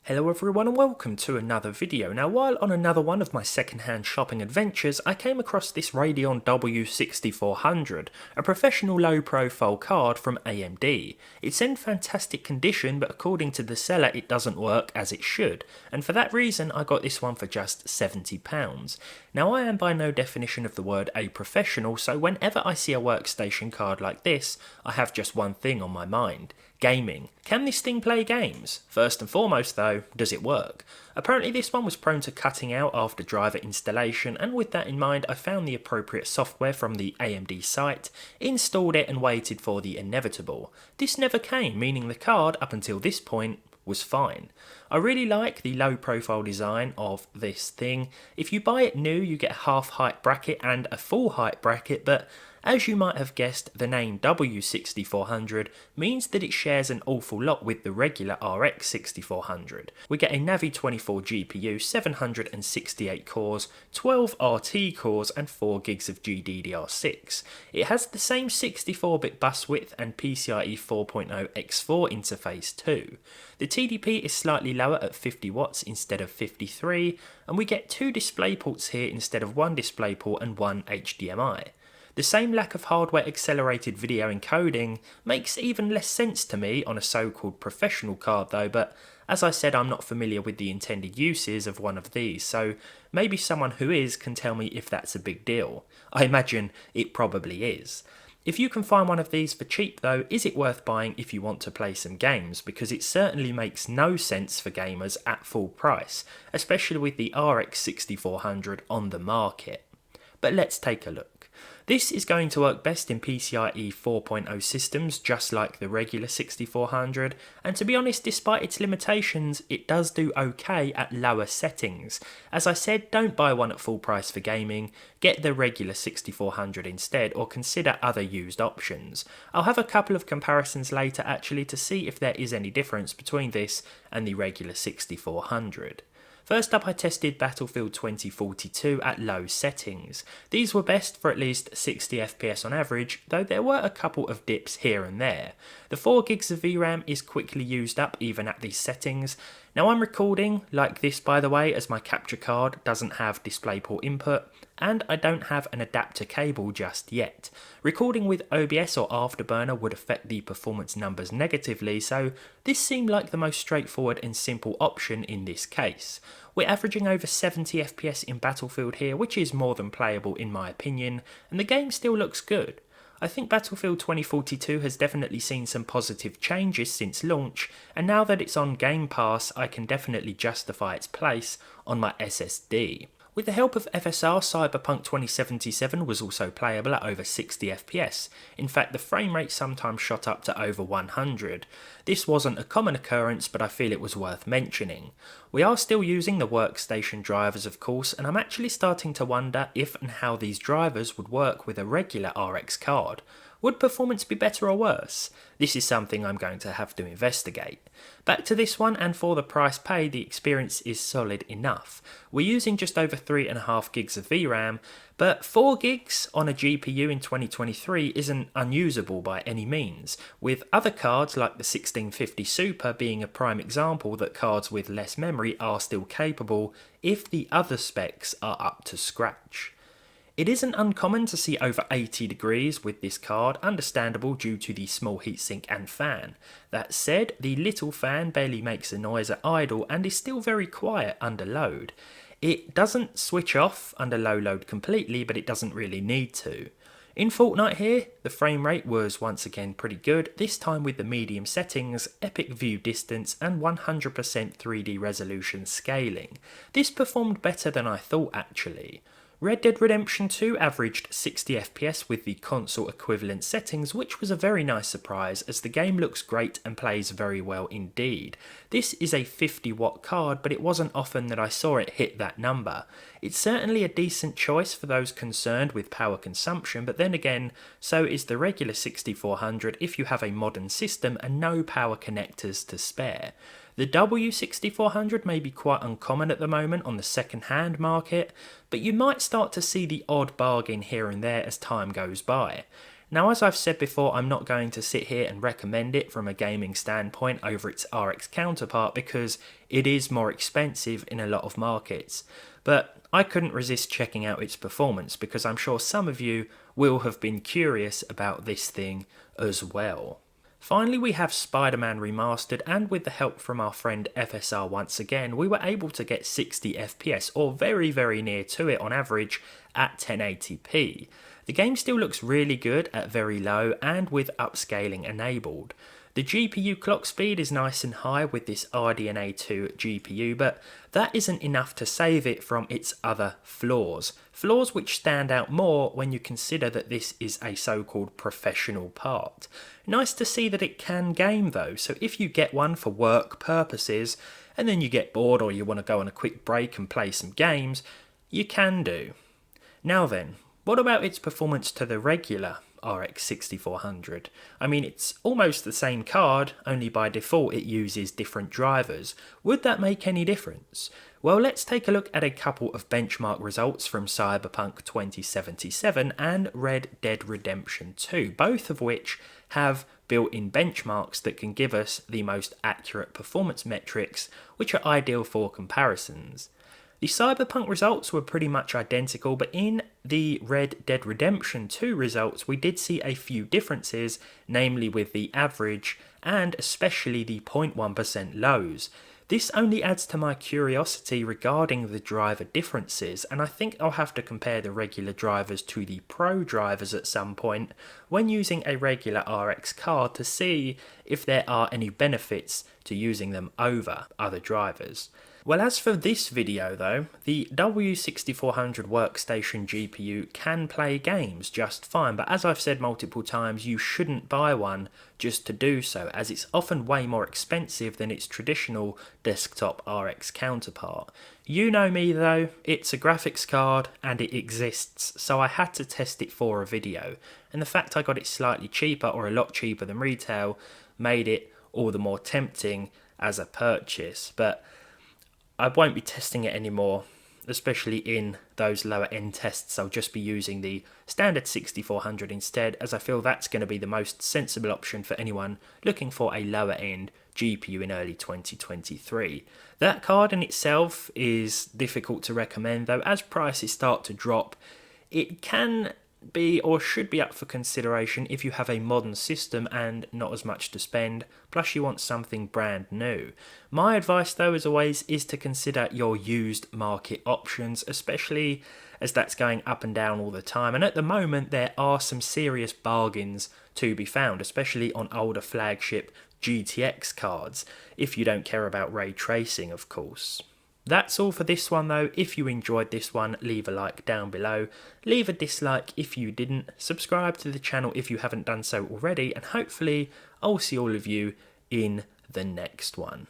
Hello everyone and welcome to another video. Now while on another one of my second-hand shopping adventures, I came across this Radeon W6400, a professional low-profile card from AMD. It's in fantastic condition, but according to the seller it doesn't work as it should, and for that reason I got this one for just £70. Now I am by no definition of the word a professional, so whenever I see a workstation card like this, I have just one thing on my mind. Gaming. Can this thing play games? First and foremost though, does it work? Apparently this one was prone to cutting out after driver installation, and with that in mind I found the appropriate software from the AMD site, installed it and waited for the inevitable. This never came, meaning the card up until this point was fine. I really like the low profile design of this thing. If you buy it new you get a half height bracket and a full height bracket, but as you might have guessed, the name W6400 means that it shares an awful lot with the regular RX 6400. We get a Navi 24 GPU, 768 cores, 12 RT cores and 4 gigs of GDDR6. It has the same 64-bit bus width and PCIe 4.0 X4 interface too. The TDP is slightly lower at 50 watts instead of 53, and we get 2 display ports here instead of 1 display port and 1 HDMI. The same lack of hardware accelerated video encoding makes even less sense to me on a so-called professional card though, but as I said I'm not familiar with the intended uses of one of these, so maybe someone who is can tell me if that's a big deal. I imagine it probably is. If you can find one of these for cheap though, is it worth buying if you want to play some games? Because it certainly makes no sense for gamers at full price, especially with the RX 6400 on the market. But let's take a look. This is going to work best in PCIe 4.0 systems, just like the regular 6400, and to be honest, despite its limitations, it does do okay at lower settings. As I said, don't buy one at full price for gaming, get the regular 6400 instead, or consider other used options. I'll have a couple of comparisons later actually to see if there is any difference between this and the regular 6400. First up I tested Battlefield 2042 at low settings. These were best for at least 60 FPS on average, though there were a couple of dips here and there. The 4 gigs of VRAM is quickly used up even at these settings. Now I'm recording like this by the way, as my capture card doesn't have DisplayPort input, and I don't have an adapter cable just yet. Recording with OBS or Afterburner would affect the performance numbers negatively, so this seemed like the most straightforward and simple option in this case. We're averaging over 70 FPS in Battlefield here, which is more than playable in my opinion, and the game still looks good. I think Battlefield 2042 has definitely seen some positive changes since launch, and now that it's on Game Pass I can definitely justify its place on my SSD. With the help of FSR, Cyberpunk 2077 was also playable at over 60 FPS. In fact, the frame rate sometimes shot up to over 100. This wasn't a common occurrence, but I feel it was worth mentioning. We are still using the workstation drivers of course, and I'm actually starting to wonder if and how these drivers would work with a regular RX card. Would performance be better or worse? This is something I'm going to have to investigate. Back to this one, and for the price paid the experience is solid enough. We're using just over 3.5 gigs of VRAM, but 4 gigs on a GPU in 2023 isn't unusable by any means, with other cards like the 1650 Super being a prime example that cards with less memory are still capable if the other specs are up to scratch. It isn't uncommon to see over 80 degrees with this card, understandable due to the small heatsink and fan. That said, the little fan barely makes a noise at idle and is still very quiet under load. It doesn't switch off under low load completely, but it doesn't really need to. In Fortnite here, the frame rate was once again pretty good, this time with the medium settings, epic view distance and 100% 3D resolution scaling. This performed better than I thought actually. Red Dead Redemption 2 averaged 60 FPS with the console equivalent settings, which was a very nice surprise as the game looks great and plays very well indeed. This is a 50 watt card, but it wasn't often that I saw it hit that number. It's certainly a decent choice for those concerned with power consumption, but then again, so is the regular 6400 if you have a modern system and no power connectors to spare. The W6400 may be quite uncommon at the moment on the second-hand market, but you might start to see the odd bargain here and there as time goes by. Now, as I've said before, I'm not going to sit here and recommend it from a gaming standpoint over its RX counterpart because it is more expensive in a lot of markets. But I couldn't resist checking out its performance because I'm sure some of you will have been curious about this thing as well. Finally, we have Spider-Man Remastered, and with the help from our friend FSR once again, we were able to get 60 FPS, or very near to it on average, at 1080p. The game still looks really good at very low and with upscaling enabled. The GPU clock speed is nice and high with this RDNA 2 GPU, but that isn't enough to save it from its other flaws. Flaws which stand out more when you consider that this is a so-called professional part. Nice to see that it can game though, so if you get one for work purposes, and then you get bored or you want to go on a quick break and play some games, you can do. Now then, what about its performance to the regular RX 6400? I mean, it's almost the same card, only by default it uses different drivers. Would that make any difference? Well, let's take a look at a couple of benchmark results from Cyberpunk 2077 and Red Dead Redemption 2, both of which have built-in benchmarks that can give us the most accurate performance metrics, which are ideal for comparisons. The Cyberpunk results were pretty much identical, but in the Red Dead Redemption 2 results we did see a few differences, namely with the average and especially the 0.1% lows. This only adds to my curiosity regarding the driver differences, and I think I'll have to compare the regular drivers to the Pro drivers at some point when using a regular RX card to see if there are any benefits to using them over other drivers. Well, as for this video though, the W6400 workstation GPU can play games just fine, but as I've said multiple times, you shouldn't buy one just to do so, as it's often way more expensive than its traditional desktop RX counterpart. You know me though, it's a graphics card and it exists, so I had to test it for a video, and the fact I got it slightly cheaper, or a lot cheaper than retail, made it all the more tempting as a purchase. But I won't be testing it anymore, especially in those lower end tests. I'll just be using the standard 6400 instead, as I feel that's going to be the most sensible option for anyone looking for a lower end GPU in early 2023. That card in itself is difficult to recommend though. As prices start to drop, it can be or should be up for consideration if you have a modern system and not as much to spend, plus you want something brand new. My advice though, as always, is to consider your used market options, especially as that's going up and down all the time, and at the moment there are some serious bargains to be found, especially on older flagship GTX cards, if you don't care about ray tracing of course. That's all for this one though. If you enjoyed this one, leave a like down below, leave a dislike if you didn't, subscribe to the channel if you haven't done so already, and hopefully I'll see all of you in the next one.